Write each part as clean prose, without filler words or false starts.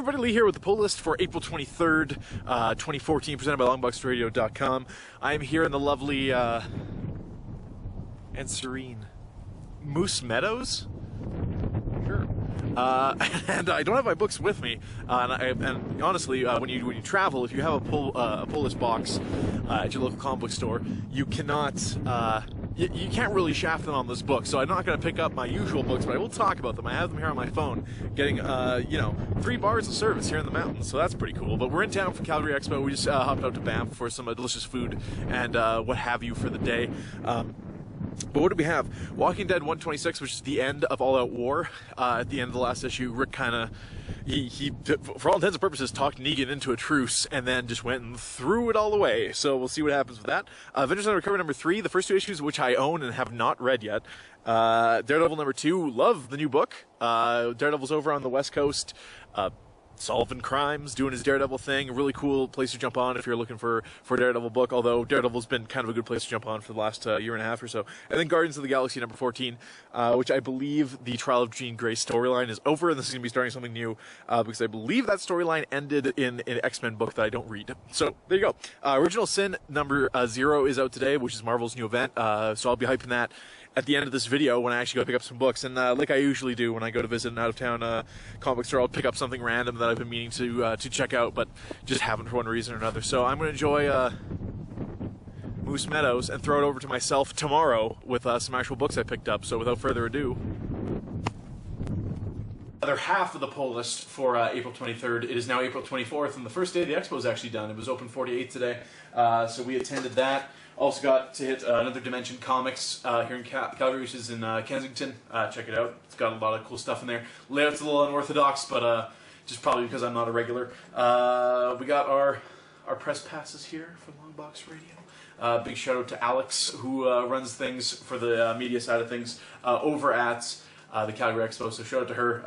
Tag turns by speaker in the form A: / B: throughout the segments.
A: everybody, Lee here with the pull list for April 23rd, 2014, presented by longboxradio.com. I'm here in the lovely and serene Moose Meadows? Sure. And I don't have my books with me, and honestly, when you travel, if you have a pull list box at your local comic book store, you cannot you can't really shaft them on this book. So I'm not going to pick up my usual books, but I will talk about them. I have them here on my phone, getting 3 bars of service here in the mountains, so that's pretty cool. But we're in town for Calgary Expo. We just hopped out to Banff for some delicious food and what have you for the day. But what do we have? Walking Dead 126, which is the end of All Out War. At the end of the last issue, Rick kind of, he, for all intents and purposes, talked Negan into a truce and then just went and threw it all away. So we'll see what happens with that. Avengers Undercover number 3, the first 2 issues, which I own and have not read yet. Daredevil number 2, love the new book. Daredevil's over on the West Coast. Solving crimes, doing his Daredevil thing. A really cool place to jump on if you're looking for a Daredevil book, although Daredevil's been kind of a good place to jump on for the last year and a half or so. And then Guardians of the Galaxy number 14, which I believe the Trial of Jean Grey storyline is over, and this is going to be starting something new, because I believe that storyline ended in an X-Men book that I don't read. So, there you go. Original Sin number 0 is out today, which is Marvel's new event, so I'll be hyping that at the end of this video when I actually go pick up some books. And like I usually do when I go to visit an out-of-town comic book store, I'll pick up something random that I've been meaning to check out, but just haven't for one reason or another. So I'm going to enjoy Moose Meadows and throw it over to myself tomorrow with some actual books I picked up. So without further ado, other half of the pull list for April 23rd. It is now April 24th, and the first day of the expo is actually done. It was open 48 today, so we attended that. Also got to hit Another Dimension Comics here in Calgary, which is in Kensington. Check it out. It's got a lot of cool stuff in there. Layout's a little unorthodox, but just probably because I'm not a regular. We got our press passes here for Longbox Radio. Big shout out to Alex, who runs things for the media side of things over at the Calgary Expo. So shout out to her,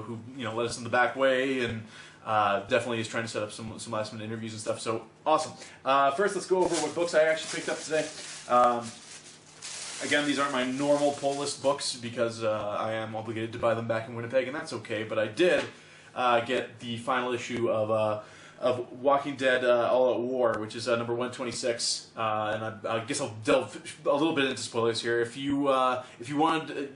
A: who let us in the back way and definitely is trying to set up some last minute interviews and stuff. So awesome. First, let's go over what books I actually picked up today. Again, these aren't my normal pull list books because I am obligated to buy them back in Winnipeg, and that's okay. But I did get the final issue of Walking Dead All Out War, which is number 126, and I guess I'll delve a little bit into spoilers here. If you wanted,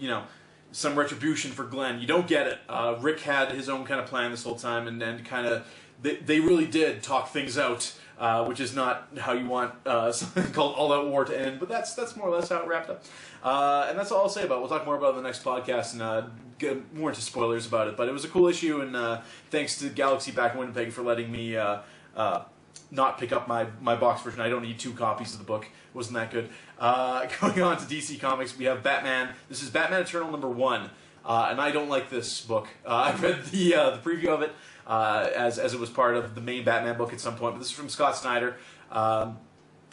A: some retribution for Glenn, you don't get it. Rick had his own kind of plan this whole time, and kind of they really did talk things out, which is not how you want something called All Out War to end. But that's more or less how it wrapped up, and that's all I'll say about it. We'll talk more about it in the next podcast and get more into spoilers about it. But it was a cool issue, and thanks to Galaxy back in Winnipeg for letting me not pick up my box version. I don't need 2 copies of the book. It wasn't that good. Going on to DC Comics, we have Batman. This is Batman Eternal number 1, and I don't like this book. I read the preview of it as it was part of the main Batman book at some point, but this is from Scott Snyder. And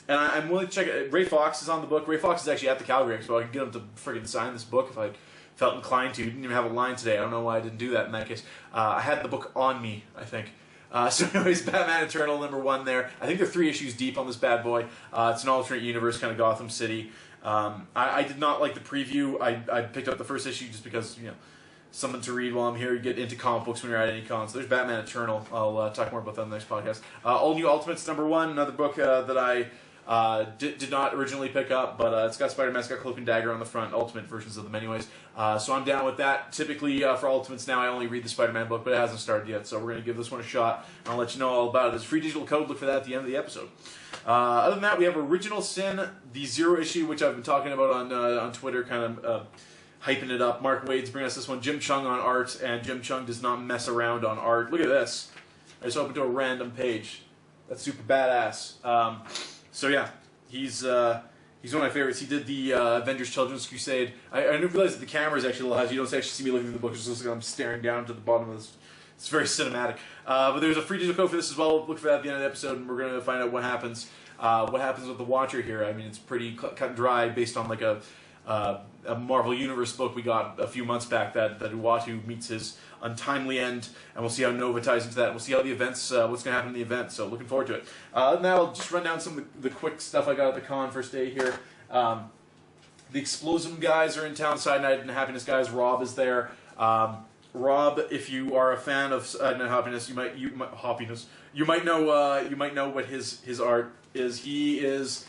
A: I'm willing to check it. Ray Fox is on the book. Ray Fox is actually at the Calgary Expo. I could get him to friggin' sign this book if I felt inclined to. He didn't even have a line today. I don't know why I didn't do that in that case. I had the book on me, I think. So anyways, Batman Eternal number 1 there. I think they're 3 issues deep on this bad boy. It's an alternate universe, kind of Gotham City. I did not like the preview. I picked up the first issue just because, something to read while I'm here. You get into comic books when you're at any con. So there's Batman Eternal. I'll talk more about that in the next podcast. All New Ultimates number 1, another book that I did not originally pick up, but it's got Spider-Man, it's got Cloak and Dagger on the front, Ultimate versions of them anyways. So I'm down with that. Typically for Ultimates now I only read the Spider-Man book, but it hasn't started yet, so we're going to give this one a shot, and I'll let you know all about it. There's a free digital code, look for that at the end of the episode. Other than that, we have Original Sin, the 0 issue, which I've been talking about on Twitter, kind of hyping it up. Mark Wade's bringing us this one. Jim Chung on art, and Jim Chung does not mess around on art. Look at this. I just opened to a random page. That's super badass. So yeah, he's one of my favorites. He did the Avengers Children's Crusade. I didn't realize that the camera is actually a little high. You don't actually see me looking at the book. It's just like I'm staring down to the bottom of this. It's very cinematic. But there's a free digital code for this as well. Look for that at the end of the episode, and we're going to find out what happens. What happens with the Watcher here. I mean, it's pretty cut and dry based on like a Marvel Universe book we got a few months back that Uatu meets his untimely end, and we'll see how Nova ties into that. And we'll see how the events, what's going to happen in the event. So looking forward to it. Now I'll just run down some of the quick stuff I got at the con first day here. The Explosive guys are in town. Side Night and Happiness guys. Rob is there. Rob, if you are a fan of happiness, you might know what his art is. He is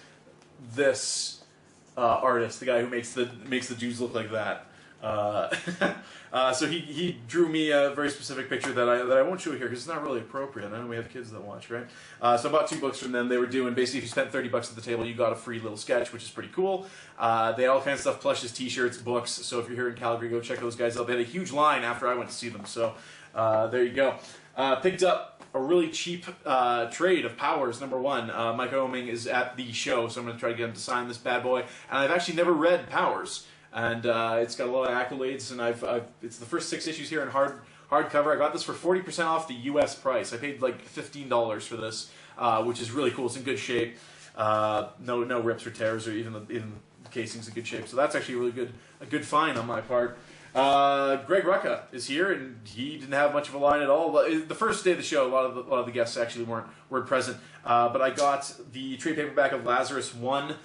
A: this artist, the guy who makes the Jews look like that. So he drew me a very specific picture that I won't show here because it's not really appropriate. I know we have kids that watch, right? So I bought 2 books from them. They were doing, basically, if you spent $30 at the table, you got a free little sketch, which is pretty cool. They had all kinds of stuff, plushes, t-shirts, books. So if you're here in Calgary, go check those guys out. They had a huge line after I went to see them. So there you go. Picked up a really cheap trade of Powers, #1. Mike Oeming is at the show, so I'm going to try to get him to sign this bad boy. And I've actually never read Powers. And it's got a lot of accolades, and it's the first 6 issues here in hardcover. I got this for 40% off the U.S. price. I paid like $15 for this, which is really cool. It's in good shape. No rips or tears, or even the casing's in good shape. So that's actually a good find on my part. Greg Rucka is here, and he didn't have much of a line at all. The first day of the show, a lot of the guests actually weren't present. But I got the trade paperback of Lazarus 1.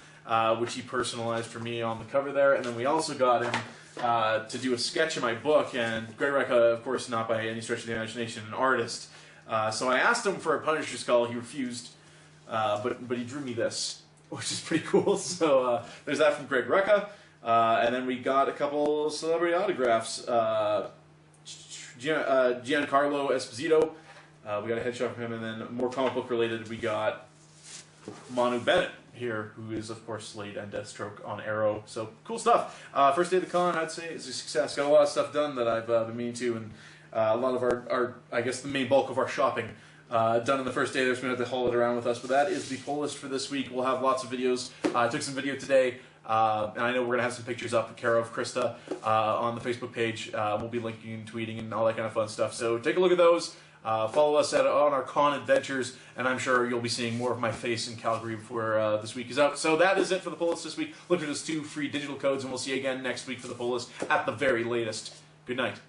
A: Which he personalized for me on the cover there, and then we also got him to do a sketch of my book, and Greg Rucka, of course, not by any stretch of the imagination, an artist. So I asked him for a Punisher skull, he refused, but he drew me this, which is pretty cool. So there's that from Greg Rucka, and then we got a couple celebrity autographs. Giancarlo Esposito, we got a headshot from him, and then more comic book related, we got Manu Bennett here, who is, of course, Slade and Deathstroke on Arrow. So, cool stuff. First day of the con, I'd say, is a success. Got a lot of stuff done that I've been meaning to, and a lot of our, I guess, the main bulk of our shopping done on the first day. There's been to haul it around with us, but that is the pull list for this week. We'll have lots of videos. I took some video today, and I know we're going to have some pictures up, care of Krista, on the Facebook page. We'll be linking and tweeting and all that kind of fun stuff. So, take a look at those. Follow us on our con adventures, and I'm sure you'll be seeing more of my face in Calgary before this week is out. So that is it for the pull list this week. Look for those 2 free digital codes, and we'll see you again next week for the pull list at the very latest. Good night.